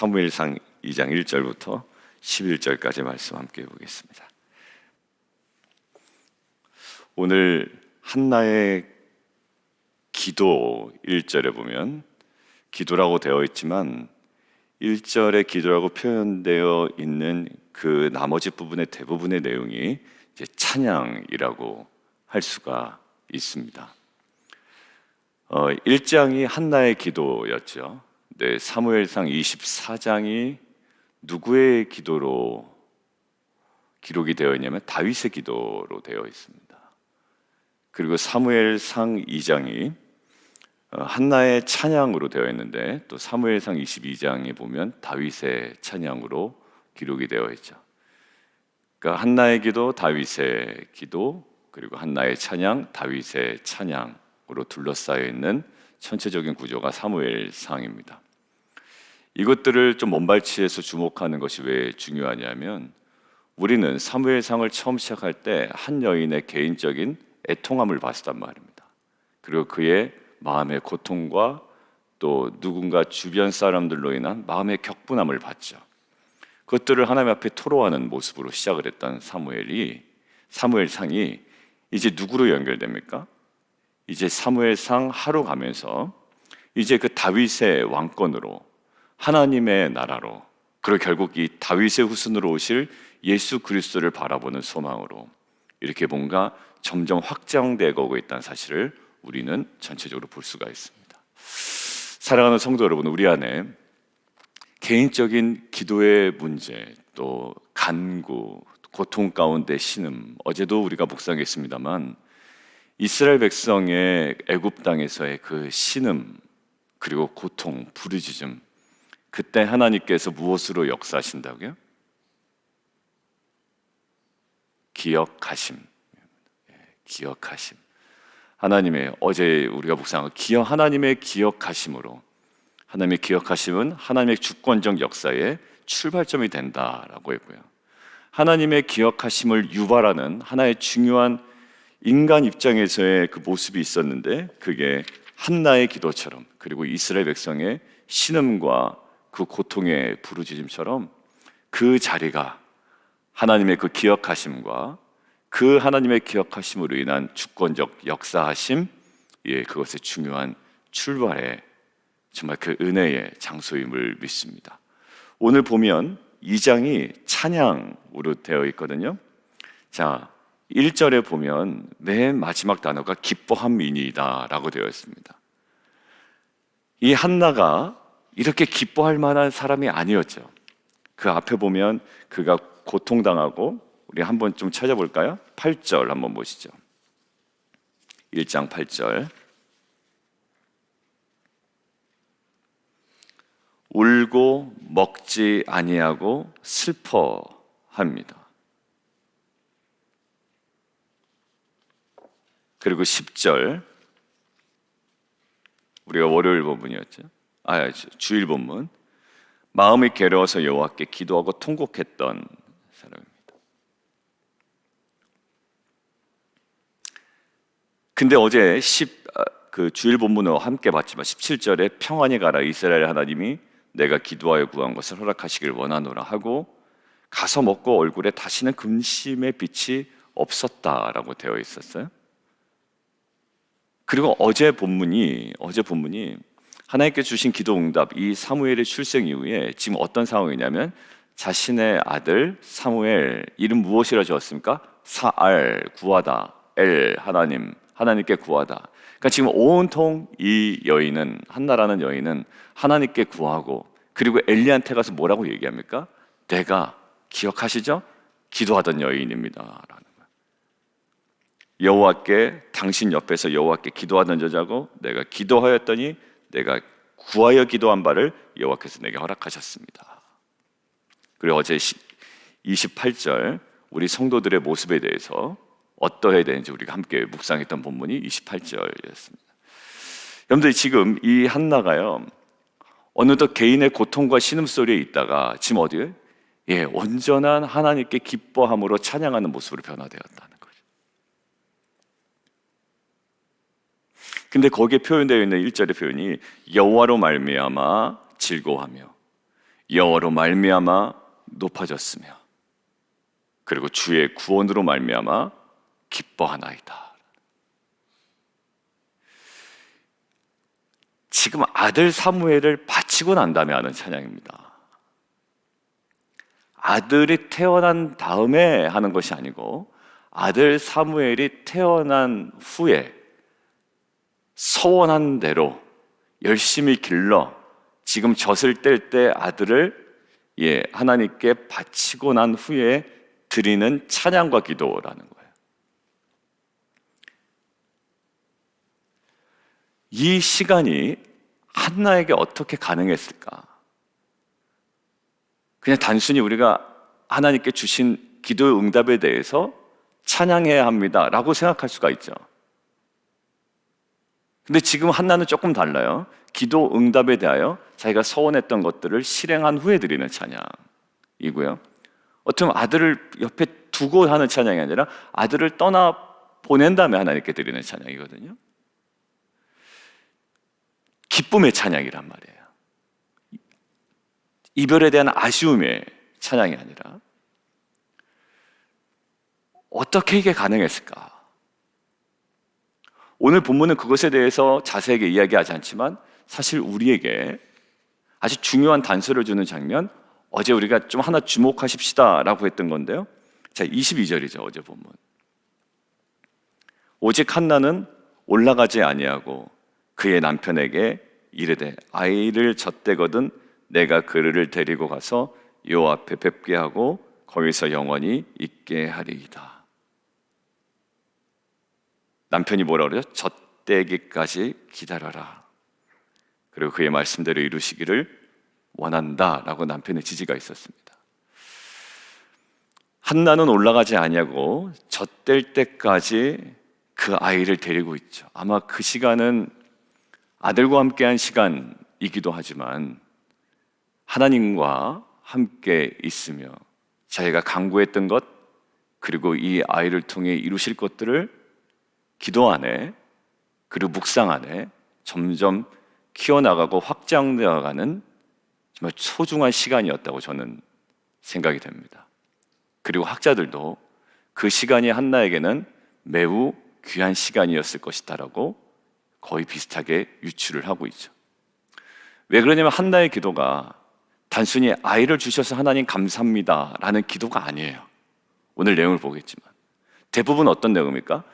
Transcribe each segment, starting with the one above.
사무엘상 2장 1절부터 11절까지 말씀 함께 보겠습니다. 오늘 한나의 기도 1절에 보면 기도라고 되어 있지만 1절에 기도라고 표현되어 있는 그 나머지 부분의 대부분의 내용이 이제 찬양이라고 할 수가 있습니다. 1장이 한나의 기도였죠. 네, 사무엘상 24장이 누구의 기도로 기록이 되어 있냐면 다윗의 기도로 되어 있습니다. 그리고 사무엘상 2장이 한나의 찬양으로 되어 있는데 또 사무엘상 22장에 보면 다윗의 찬양으로 기록이 되어 있죠. 그러니까 한나의 기도, 다윗의 기도, 그리고 한나의 찬양, 다윗의 찬양으로 둘러싸여 있는 전체적인 구조가 사무엘상입니다. 이것들을 좀 먼발치에서 주목하는 것이 왜 중요하냐면 우리는 사무엘상을 처음 시작할 때 한 여인의 개인적인 애통함을 봤단 말입니다. 그리고 그의 마음의 고통과 또 누군가 주변 사람들로 인한 마음의 격분함을 봤죠. 그것들을 하나님 앞에 토로하는 모습으로 시작을 했던 사무엘상이 이제 누구로 연결됩니까? 이제 사무엘상 하루 가면서 이제 그 다윗의 왕권으로, 하나님의 나라로, 그리고 결국 이 다윗의 후손으로 오실 예수 그리스도를 바라보는 소망으로 이렇게 뭔가 점점 확장되고 있다는 사실을 우리는 전체적으로 볼 수가 있습니다. 사랑하는 성도 여러분, 우리 안에 개인적인 기도의 문제, 또 간구, 고통 가운데 신음, 어제도 우리가 묵상했습니다만 이스라엘 백성의 애굽 땅에서의 그 신음, 그리고 고통, 부르짖음, 그때 하나님께서 무엇으로 역사하신다고요? 기억하심. 기억하심. 하나님의, 어제 우리가 묵상한 하나님의 기억하심으로, 하나님의 기억하심은 하나님의 주권적 역사의 출발점이 된다라고 했고요. 하나님의 기억하심을 유발하는 하나의 중요한 인간 입장에서의 그 모습이 있었는데 그게 한나의 기도처럼, 그리고 이스라엘 백성의 신음과 그 고통의 부르짖음처럼 그 자리가 하나님의 그 기억하심과 그 하나님의 기억하심으로 인한 주권적 역사하심, 그것의 중요한 출발의 정말 그 은혜의 장소임을 믿습니다. 오늘 보면 2장이 찬양으로 되어 있거든요. 자, 1절에 보면 맨 마지막 단어가 기뻐함이니이다 라고 되어 있습니다. 이 한나가 이렇게 기뻐할 만한 사람이 아니었죠. 그 앞에 보면 그가 고통당하고, 우리 한번 좀 찾아볼까요? 8절 한번 보시죠. 1장 8절. 울고 먹지 아니하고 슬퍼합니다. 그리고 10절, 우리가 월요일 본문이었죠. 주일 본문. 마음이 괴로워서 여호와께 기도하고 통곡했던 사람입니다. 근데 어제 그 주일 본문으로 함께 봤지만 17절에 평안히 가라, 이스라엘 하나님이 내가 기도하여 구한 것을 허락하시길 원하노라 하고 가서 먹고 얼굴에 다시는 근심의 빛이 없었다라고 되어 있었어요. 그리고 어제 본문이 하나님께 주신 기도 응답, 이 사무엘의 출생 이후에 지금 어떤 상황이냐면 자신의 아들 사무엘, 이름 무엇이라 지었습니까? 사알, 구하다, 엘, 하나님께 구하다. 그러니까 지금 온통 이 여인은, 한나라는 여인은 하나님께 구하고, 그리고 엘리한테 가서 뭐라고 얘기합니까? 내가, 기억하시죠? 기도하던 여인입니다 라는 거예요. 여호와께, 당신 옆에서 여호와께 기도하던 여자고, 내가 기도하였더니 내가 구하여 기도한 바를 여호와께서 내게 허락하셨습니다. 그리고 어제 28절 우리 성도들의 모습에 대해서 어떠해야 되는지 우리가 함께 묵상했던 본문이 28절이었습니다. 여러분들, 지금 이 한나가요, 어느덧 개인의 고통과 신음소리에 있다가 지금 어디에? 온전한 하나님께 기뻐함으로 찬양하는 모습으로 변화되었다는 거죠. 근데 거기에 표현되어 있는 1절의 표현이 여호와로 말미암아 즐거워하며, 여호와로 말미암아 높아졌으며 그리고 주의 구원으로 말미암아 기뻐하나이다. 지금 아들 사무엘을 바치고 난 다음에 하는 찬양입니다. 아들이 태어난 다음에 하는 것이 아니고 아들 사무엘이 태어난 후에 서원한 대로 열심히 길러 지금 젖을 뗄 때 아들을 하나님께 바치고 난 후에 드리는 찬양과 기도라는 거예요. 이 시간이 한나에게 어떻게 가능했을까? 그냥 단순히 우리가 하나님께 주신 기도의 응답에 대해서 찬양해야 합니다 라고 생각할 수가 있죠. 근데 지금 한나는 조금 달라요. 기도 응답에 대하여 자기가 서원했던 것들을 실행한 후에 드리는 찬양이고요. 어떻게 보면 아들을 옆에 두고 하는 찬양이 아니라 아들을 떠나 보낸 다음에 하나님께 드리는 찬양이거든요. 기쁨의 찬양이란 말이에요. 이별에 대한 아쉬움의 찬양이 아니라. 어떻게 이게 가능했을까? 오늘 본문은 그것에 대해서 자세하게 이야기하지 않지만 사실 우리에게 아주 중요한 단서를 주는 장면, 어제 우리가 좀 하나 주목하십시다 라고 했던 건데요. 자, 22절이죠. 어제 본문. 오직 한나는 올라가지 아니하고 그의 남편에게 이르되 아이를 젖대거든 내가 그를 데리고 가서 여호와 앞에 뵙게 하고 거기서 영원히 있게 하리이다. 남편이 뭐라 그러죠? 젖대기까지 기다려라. 그리고 그의 말씀대로 이루시기를 원한다 라고 남편의 지지가 있었습니다. 한나는 올라가지 아니하고 젖댈 때까지 그 아이를 데리고 있죠. 아마 그 시간은 아들과 함께한 시간이기도 하지만 하나님과 함께 있으며 자기가 간구했던 것 그리고 이 아이를 통해 이루실 것들을 기도 안에 그리고 묵상 안에 점점 키워나가고 확장되어가는 정말 소중한 시간이었다고 저는 생각이 됩니다. 그리고 학자들도 그 시간이 한나에게는 매우 귀한 시간이었을 것이다라고 거의 비슷하게 유추를 하고 있죠. 왜 그러냐면 한나의 기도가 단순히 아이를 주셔서 하나님 감사합니다 라는 기도가 아니에요. 오늘 내용을 보겠지만 대부분 어떤 내용입니까?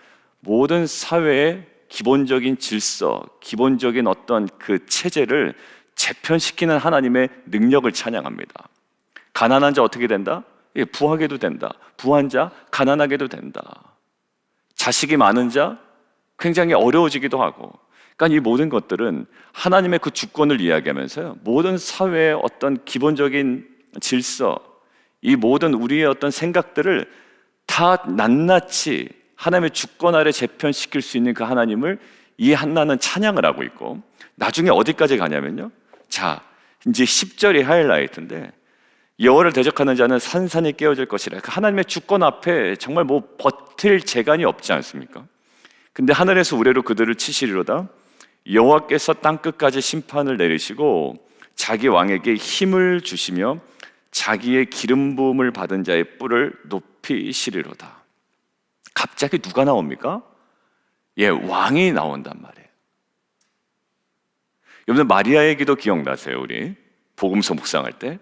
모든 사회의 기본적인 질서, 기본적인 어떤 그 체제를 재편시키는 하나님의 능력을 찬양합니다. 가난한 자 어떻게 된다? 부하게도 된다. 부한 자 가난하게도 된다. 자식이 많은 자 굉장히 어려워지기도 하고. 그러니까 이 모든 것들은 하나님의 그 주권을 이야기하면서요, 모든 사회의 어떤 기본적인 질서, 이 모든 우리의 어떤 생각들을 다 낱낱이 하나님의 주권 아래 재편시킬 수 있는 그 하나님을 이 한나는 찬양을 하고 있고, 나중에 어디까지 가냐면요, 자 이제 10절이 하이라이트인데, 여호와를 대적하는 자는 산산이 깨어질 것이라. 그 하나님의 주권 앞에 정말 뭐 버틸 재간이 없지 않습니까? 근데 하늘에서 우레로 그들을 치시리로다. 여호와께서 땅끝까지 심판을 내리시고 자기 왕에게 힘을 주시며 자기의 기름 부음을 받은 자의 뿔을 높이시리로다. 갑자기 누가 나옵니까? 왕이 나온단 말이에요. 여러분들 마리아의 기도 기억나세요? 우리 복음서 묵상할 때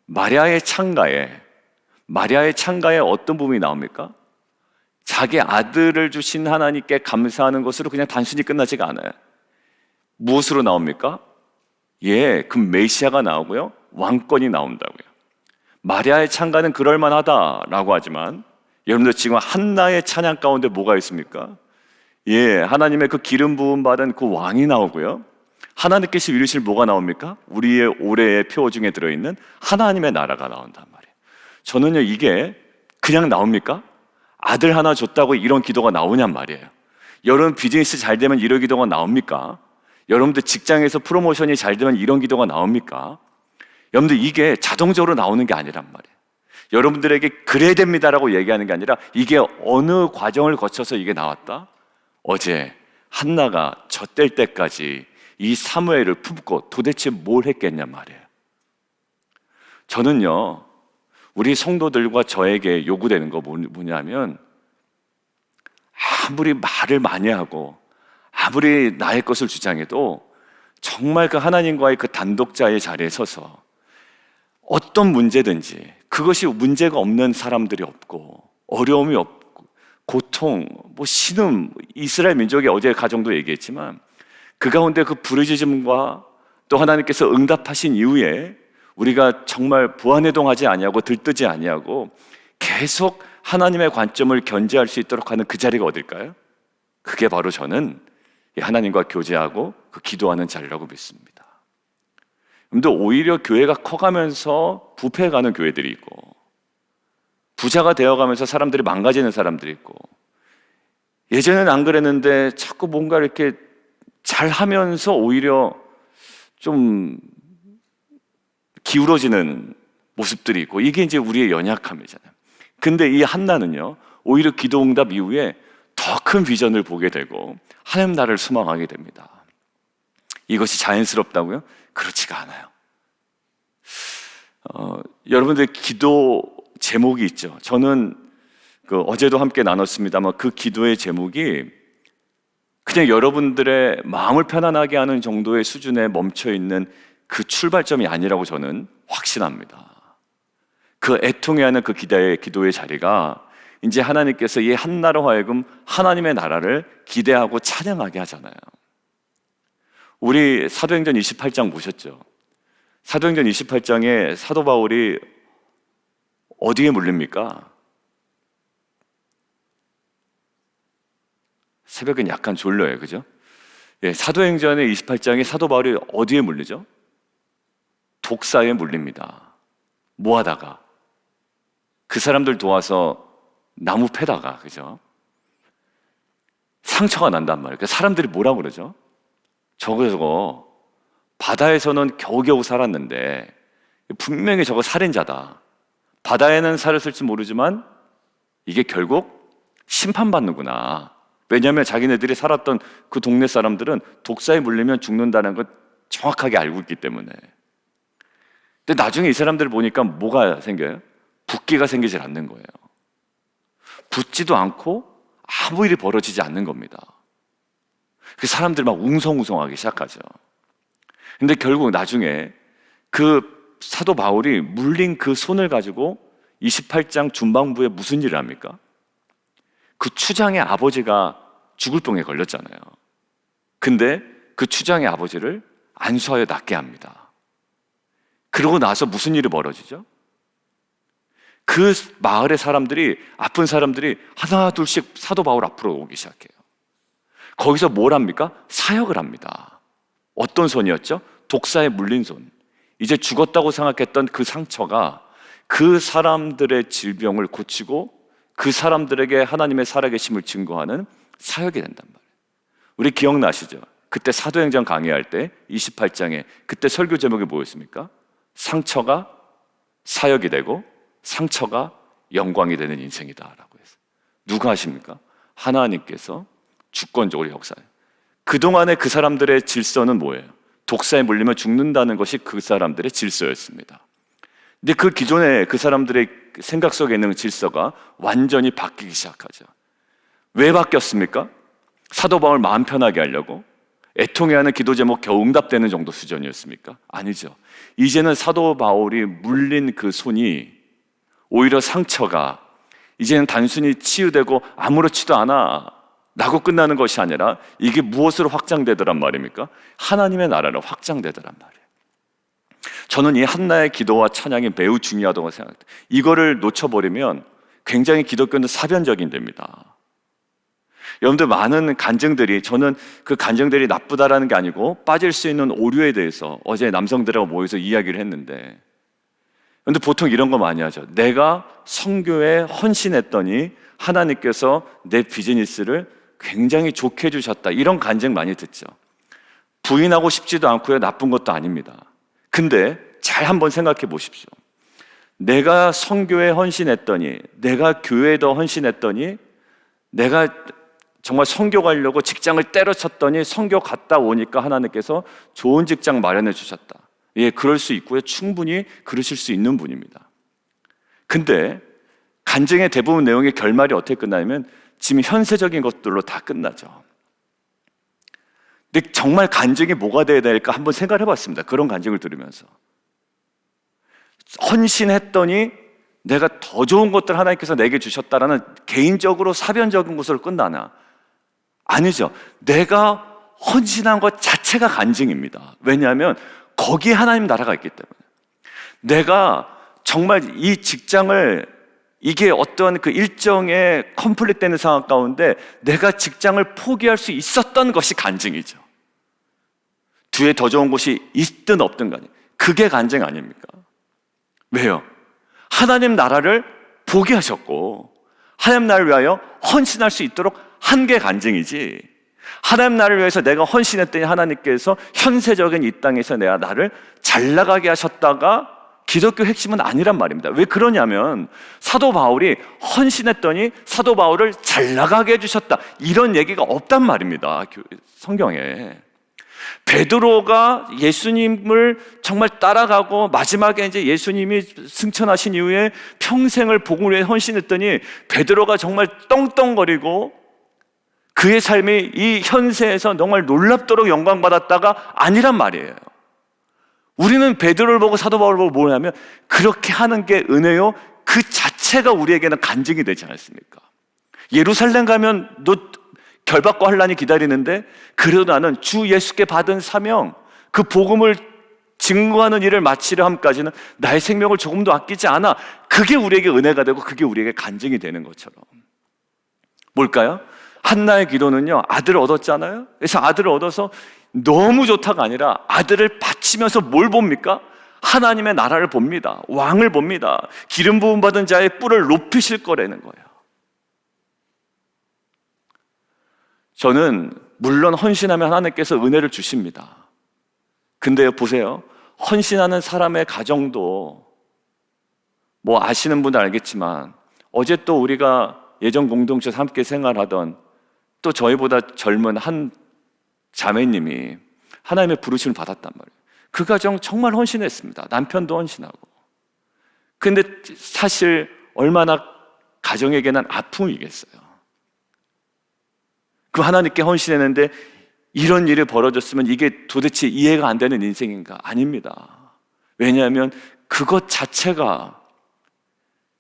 마리아의 창가에 어떤 부분이 나옵니까? 자기 아들을 주신 하나님께 감사하는 것으로 그냥 단순히 끝나지가 않아요. 무엇으로 나옵니까? 그 메시아가 나오고요, 왕권이 나온다고요. 마리아의 창가는 그럴만하다라고 하지만 여러분들 지금 한나의 찬양 가운데 뭐가 있습니까? 하나님의 그 기름 부음 받은 그 왕이 나오고요, 하나님께서 이루실 뭐가 나옵니까? 우리의 올해의 표 중에 들어있는 하나님의 나라가 나온단 말이에요. 저는요, 이게 그냥 나옵니까? 아들 하나 줬다고 이런 기도가 나오냔 말이에요. 여러분 비즈니스 잘 되면 이런 기도가 나옵니까? 여러분들 직장에서 프로모션이 잘 되면 이런 기도가 나옵니까? 여러분들 이게 자동적으로 나오는 게 아니란 말이에요. 여러분들에게 그래야 됩니다라고 얘기하는 게 아니라 이게 어느 과정을 거쳐서 이게 나왔다? 어제 한나가 젖댈 때까지 이 사무엘을 품고 도대체 뭘 했겠냔 말이에요. 저는요, 우리 성도들과 저에게 요구되는 거 뭐냐면, 아무리 말을 많이 하고 아무리 나의 것을 주장해도 정말 그 하나님과의 그 단독자의 자리에 서서 어떤 문제든지 그것이 문제가 없는 사람들이 없고 어려움이 없고 고통, 신음, 이스라엘 민족의 어제 가정도 얘기했지만 그 가운데 그 부르짖음과 또 하나님께서 응답하신 이후에 우리가 정말 부안해동하지 아니하고 들뜨지 아니하고 계속 하나님의 관점을 견지할 수 있도록 하는 그 자리가 어딜까요? 그게 바로 저는 하나님과 교제하고 그 기도하는 자리라고 믿습니다. 근데 오히려 교회가 커가면서 부패해가는 교회들이 있고 부자가 되어가면서 사람들이 망가지는 사람들이 있고 예전에는 안 그랬는데 자꾸 뭔가 이렇게 잘하면서 오히려 좀 기울어지는 모습들이 있고 이게 이제 우리의 연약함이잖아요. 근데 이 한나는요, 오히려 기도응답 이후에 더 큰 비전을 보게 되고 하나님 나라를 소망하게 됩니다. 이것이 자연스럽다고요? 그렇지가 않아요. 여러분들 기도 제목이 있죠. 저는 어제도 함께 나눴습니다만 그 기도의 제목이 그냥 여러분들의 마음을 편안하게 하는 정도의 수준에 멈춰 있는 그 출발점이 아니라고 저는 확신합니다. 그 애통해하는 그 기도의 자리가 이제 하나님께서 이 한나로 하여금 하나님의 나라를 기대하고 찬양하게 하잖아요. 우리 사도행전 28장 보셨죠? 사도행전 28장에 사도 바울이 어디에 물립니까? 새벽엔 약간 졸려요, 그죠? 사도행전의 28장에 사도 바울이 어디에 물리죠? 독사에 물립니다. 뭐 하다가? 그 사람들 도와서 나무 패다가, 그죠? 상처가 난단 말이에요. 그러니까 사람들이 뭐라고 그러죠? 저거 바다에서는 겨우겨우 살았는데 분명히 저거 살인자다. 바다에는 살았을지 모르지만 이게 결국 심판받는구나. 왜냐하면 자기네들이 살았던 그 동네 사람들은 독사에 물리면 죽는다는 걸 정확하게 알고 있기 때문에. 근데 나중에 이 사람들을 보니까 뭐가 생겨요? 붓기가 생기질 않는 거예요. 붓지도 않고 아무 일이 벌어지지 않는 겁니다. 그 사람들 막 웅성웅성하기 시작하죠. 근데 결국 나중에 그 사도 바울이 물린 그 손을 가지고 28장 중반부에 무슨 일을 합니까? 그 추장의 아버지가 죽을 병에 걸렸잖아요. 근데 그 추장의 아버지를 안수하여 낫게 합니다. 그러고 나서 무슨 일이 벌어지죠? 그 마을의 사람들이, 아픈 사람들이 하나 둘씩 사도 바울 앞으로 오기 시작해요. 거기서 뭘 합니까? 사역을 합니다. 어떤 손이었죠? 독사에 물린 손. 이제 죽었다고 생각했던 그 상처가 그 사람들의 질병을 고치고 그 사람들에게 하나님의 살아계심을 증거하는 사역이 된단 말이에요. 우리 기억나시죠? 그때 사도행전 강의할 때 28장에 그때 설교 제목이 뭐였습니까? 상처가 사역이 되고 상처가 영광이 되는 인생이다라고 해서. 누가 하십니까? 하나님께서 주권적으로 역사해요. 그동안의 그 사람들의 질서는 뭐예요? 독사에 물리면 죽는다는 것이 그 사람들의 질서였습니다. 근데 그 기존의 그 사람들의 생각 속에 있는 질서가 완전히 바뀌기 시작하죠. 왜 바뀌었습니까? 사도 바울 마음 편하게 하려고? 애통해하는 기도 제목 겨우 응답되는 정도 수준이었습니까? 아니죠. 이제는 사도 바울이 물린 그 손이 오히려 상처가 이제는 단순히 치유되고 아무렇지도 않아 라고 끝나는 것이 아니라 이게 무엇으로 확장되더란 말입니까? 하나님의 나라로 확장되더란 말이에요. 저는 이 한나의 기도와 찬양이 매우 중요하다고 생각합니다. 이거를 놓쳐버리면 굉장히 기독교는 사변적인 데입니다. 여러분들 많은 간증들이, 저는 그 간증들이 나쁘다라는 게 아니고 빠질 수 있는 오류에 대해서 어제 남성들하고 모여서 이야기를 했는데, 근데 보통 이런 거 많이 하죠. 내가 선교에 헌신했더니 하나님께서 내 비즈니스를 굉장히 좋게 해주셨다. 이런 간증 많이 듣죠. 부인하고 싶지도 않고요. 나쁜 것도 아닙니다. 근데 잘 한번 생각해 보십시오. 내가 선교에 헌신했더니, 내가 교회에도 헌신했더니, 내가 정말 선교 가려고 직장을 때려쳤더니 선교 갔다 오니까 하나님께서 좋은 직장 마련해 주셨다. 예, 그럴 수 있고요. 충분히 그러실 수 있는 분입니다. 근데 간증의 대부분 내용의 결말이 어떻게 끝나냐면 지금 현세적인 것들로 다 끝나죠. 근데 정말 간증이 뭐가 돼야 될까 한번 생각을 해봤습니다. 그런 간증을 들으면서 헌신했더니 내가 더 좋은 것들 하나님께서 내게 주셨다라는 개인적으로 사변적인 것으로 끝나나? 아니죠. 내가 헌신한 것 자체가 간증입니다. 왜냐하면 거기에 하나님 나라가 있기 때문에. 내가 정말 이 직장을, 이게 어떤 그 일정에 컴플릿 되는 상황 가운데 내가 직장을 포기할 수 있었던 것이 간증이죠. 뒤에 더 좋은 곳이 있든 없든 간에 그게 간증 아닙니까? 왜요? 하나님 나라를 포기하셨고 하나님 나라를 위하여 헌신할 수 있도록 한 게 간증이지, 하나님 나라를 위해서 내가 헌신했더니 하나님께서 현세적인 이 땅에서 나를 잘 나가게 하셨다가 기독교 핵심은 아니란 말입니다. 왜 그러냐면 사도 바울이 헌신했더니 사도 바울을 잘 나가게 해주셨다, 이런 얘기가 없단 말입니다. 성경에. 베드로가 예수님을 정말 따라가고 마지막에 이제 예수님이 승천하신 이후에 평생을 복음을 위해 헌신했더니 베드로가 정말 떵떵거리고 그의 삶이 이 현세에서 정말 놀랍도록 영광받았다가 아니란 말이에요. 우리는 베드로를 보고 사도 바울을 보고 뭐냐면 그렇게 하는 게 은혜요, 그 자체가 우리에게는 간증이 되지 않습니까? 예루살렘 가면 너 결박과 환란이 기다리는데 그래도 나는 주 예수께 받은 사명, 그 복음을 증거하는 일을 마치려 함까지는 나의 생명을 조금도 아끼지 않아. 그게 우리에게 은혜가 되고 그게 우리에게 간증이 되는 것처럼. 뭘까요? 한나의 기도는요, 아들을 얻었잖아요. 그래서 아들을 얻어서 너무 좋다가 아니라 아들을 바치면서 뭘 봅니까? 하나님의 나라를 봅니다. 왕을 봅니다. 기름 부음 받은 자의 뿔을 높이실 거라는 거예요. 저는 물론 헌신하면 하나님께서 은혜를 주십니다. 근데 보세요, 헌신하는 사람의 가정도 뭐 아시는 분들 알겠지만 어제 또 우리가 예전 공동체에서 함께 생활하던 또 저희보다 젊은 한 자매님이 하나님의 부르심을 받았단 말이에요. 그 가정 정말 헌신했습니다. 남편도 헌신하고. 근데 사실 얼마나 가정에게는 아픔이겠어요. 그 하나님께 헌신했는데 이런 일이 벌어졌으면 이게 도대체 이해가 안 되는 인생인가? 아닙니다. 왜냐하면 그것 자체가,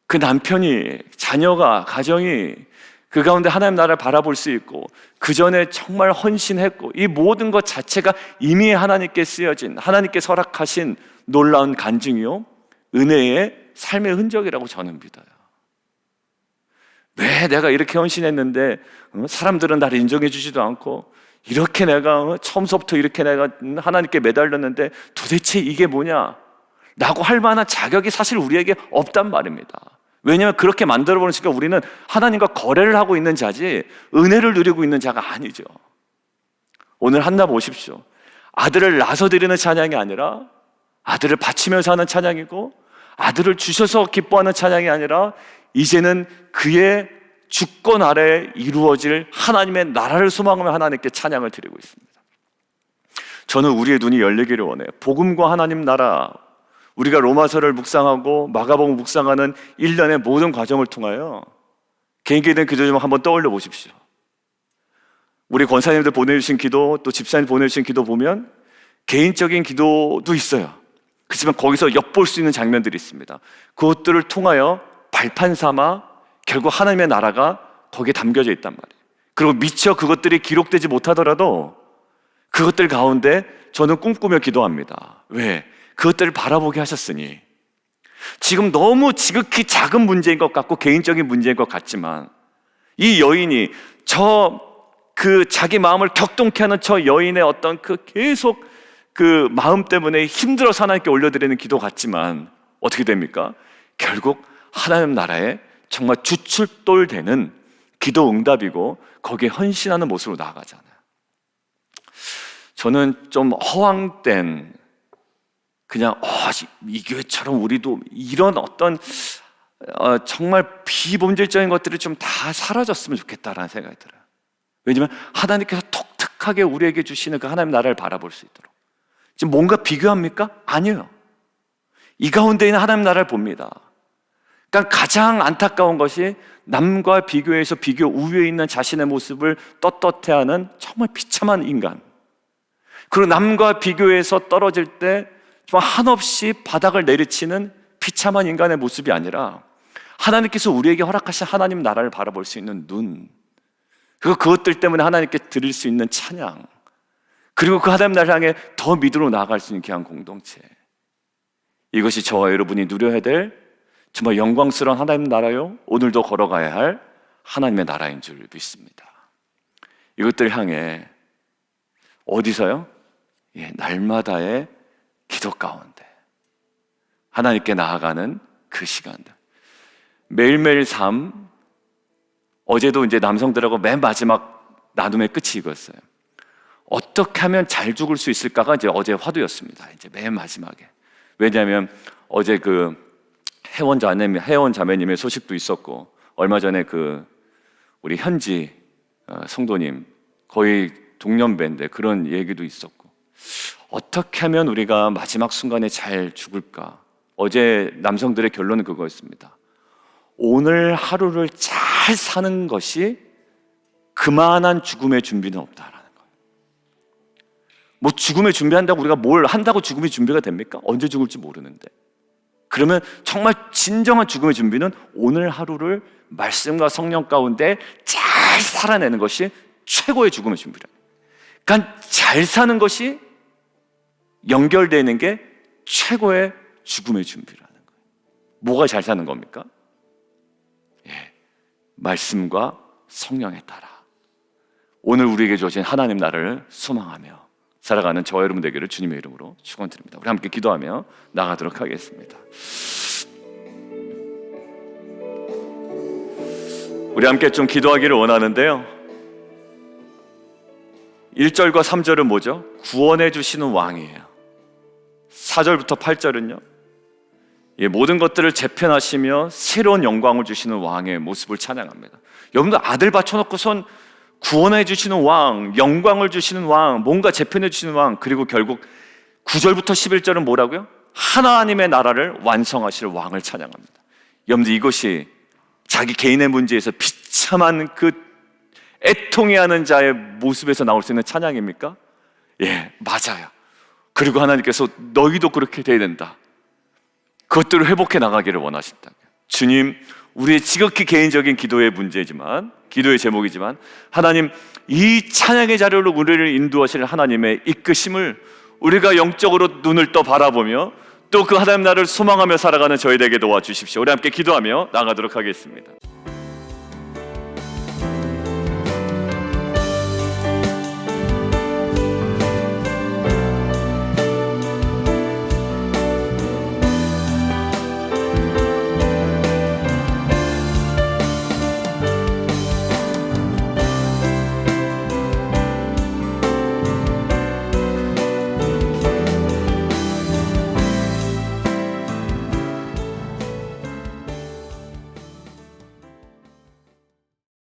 그 남편이, 자녀가, 가정이 그 가운데 하나님 나라를 바라볼 수 있고 그 전에 정말 헌신했고 이 모든 것 자체가 이미 하나님께 쓰여진, 하나님께 허락하신 놀라운 간증이요, 은혜의 삶의 흔적이라고 저는 믿어요. 왜 내가 이렇게 헌신했는데 사람들은 나를 인정해 주지도 않고, 이렇게 내가 처음서부터 이렇게 내가 하나님께 매달렸는데 도대체 이게 뭐냐 라고 할 만한 자격이 사실 우리에게 없단 말입니다. 왜냐하면 그렇게 만들어버린 순간 우리는 하나님과 거래를 하고 있는 자지 은혜를 누리고 있는 자가 아니죠. 오늘 한나 보십시오. 아들을 낳아서 드리는 찬양이 아니라 아들을 바치면서 하는 찬양이고, 아들을 주셔서 기뻐하는 찬양이 아니라 이제는 그의 주권 아래에 이루어질 하나님의 나라를 소망하며 하나님께 찬양을 드리고 있습니다. 저는 우리의 눈이 열리기를 원해요. 복음과 하나님 나라, 우리가 로마서를 묵상하고 마가복음 묵상하는 일련의 모든 과정을 통하여 개인기에 대한 기도 좀 한번 떠올려 보십시오. 우리 권사님들 보내주신 기도, 또 집사님 보내주신 기도 보면 개인적인 기도도 있어요. 그렇지만 거기서 엿볼 수 있는 장면들이 있습니다. 그것들을 통하여 발판 삼아 결국 하나님의 나라가 거기에 담겨져 있단 말이에요. 그리고 미처 그것들이 기록되지 못하더라도 그것들 가운데 저는 꿈꾸며 기도합니다. 왜? 그것들을 바라보게 하셨으니. 지금 너무 지극히 작은 문제인 것 같고 개인적인 문제인 것 같지만 이 여인이 자기 마음을 격동케 하는 저 여인의 어떤 계속 그 마음 때문에 힘들어서 하나님께 올려드리는 기도 같지만 어떻게 됩니까? 결국 하나님 나라에 정말 주출돌 되는 기도 응답이고 거기에 헌신하는 모습으로 나아가잖아요. 저는 좀 허황된, 그냥 이 교회처럼 우리도 이런 어떤 정말 비본질적인 것들이 좀 다 사라졌으면 좋겠다라는 생각이 들어요. 왜냐하면 하나님께서 독특하게 우리에게 주시는 그 하나님 나라를 바라볼 수 있도록, 지금 뭔가 비교합니까? 아니에요. 이 가운데 있는 하나님 나라를 봅니다. 그러니까 가장 안타까운 것이 남과 비교해서 비교 우위에 있는 자신의 모습을 떳떳해하는 정말 비참한 인간, 그리고 남과 비교해서 떨어질 때 정말 한없이 바닥을 내리치는 비참한 인간의 모습이 아니라 하나님께서 우리에게 허락하신 하나님 나라를 바라볼 수 있는 눈, 그리고 그것들 때문에 하나님께 드릴 수 있는 찬양, 그리고 그 하나님 나라를 향해 더 믿음으로 나아갈 수 있는 귀한 공동체, 이것이 저와 여러분이 누려야 될 정말 영광스러운 하나님 나라요, 오늘도 걸어가야 할 하나님의 나라인 줄 믿습니다. 이것들 향해 어디서요? 날마다의 기도 가운데 하나님께 나아가는 그 시간들, 매일매일 삶. 어제도 이제 남성들하고 맨 마지막 나눔의 끝이 이거였어요. 어떻게 하면 잘 죽을 수 있을까가 이제 어제 화두였습니다. 이제 맨 마지막에. 왜냐하면 어제 그 회원 자매님의 소식도 있었고, 얼마 전에 그 우리 현지 성도님 거의 동년배인데 그런 얘기도 있었고, 어떻게 하면 우리가 마지막 순간에 잘 죽을까? 어제 남성들의 결론은 그거였습니다. 오늘 하루를 잘 사는 것이 그만한 죽음의 준비는 없다라는 거예요. 뭐 죽음의 준비한다고 우리가 뭘 한다고 죽음이 준비가 됩니까? 언제 죽을지 모르는데. 그러면 정말 진정한 죽음의 준비는 오늘 하루를 말씀과 성령 가운데 잘 살아내는 것이 최고의 죽음의 준비라. 그러니까 잘 사는 것이 연결되는 게 최고의 죽음의 준비라는 거예요. 뭐가 잘 사는 겁니까? 말씀과 성령에 따라 오늘 우리에게 주어진 하나님 나라를 소망하며 살아가는 저와 여러분 되기를 주님의 이름으로 축원드립니다. 우리 함께 기도하며 나가도록 하겠습니다. 우리 함께 좀 기도하기를 원하는데요, 1절과 3절은 뭐죠? 구원해 주시는 왕이에요. 4절부터 8절은요, 모든 것들을 재편하시며 새로운 영광을 주시는 왕의 모습을 찬양합니다. 여러분들 아들 바쳐놓고선 구원해 주시는 왕, 영광을 주시는 왕, 뭔가 재편해 주시는 왕, 그리고 결국 9절부터 11절은 뭐라고요? 하나님의 나라를 완성하실 왕을 찬양합니다. 여러분들 이것이 자기 개인의 문제에서 비참한 그 애통해하는 자의 모습에서 나올 수 있는 찬양입니까? 예, 맞아요. 그리고 하나님께서 너희도 그렇게 돼야 된다, 그것들을 회복해 나가기를 원하신다. 주님, 우리의 지극히 개인적인 기도의 문제지만, 기도의 제목이지만, 하나님 이 찬양의 자료로 우리를 인도하실 하나님의 이끄심을 우리가 영적으로 눈을 떠 바라보며 또 그 하나님 나라를 소망하며 살아가는 저희 되게 도와주십시오. 우리 함께 기도하며 나가도록 하겠습니다.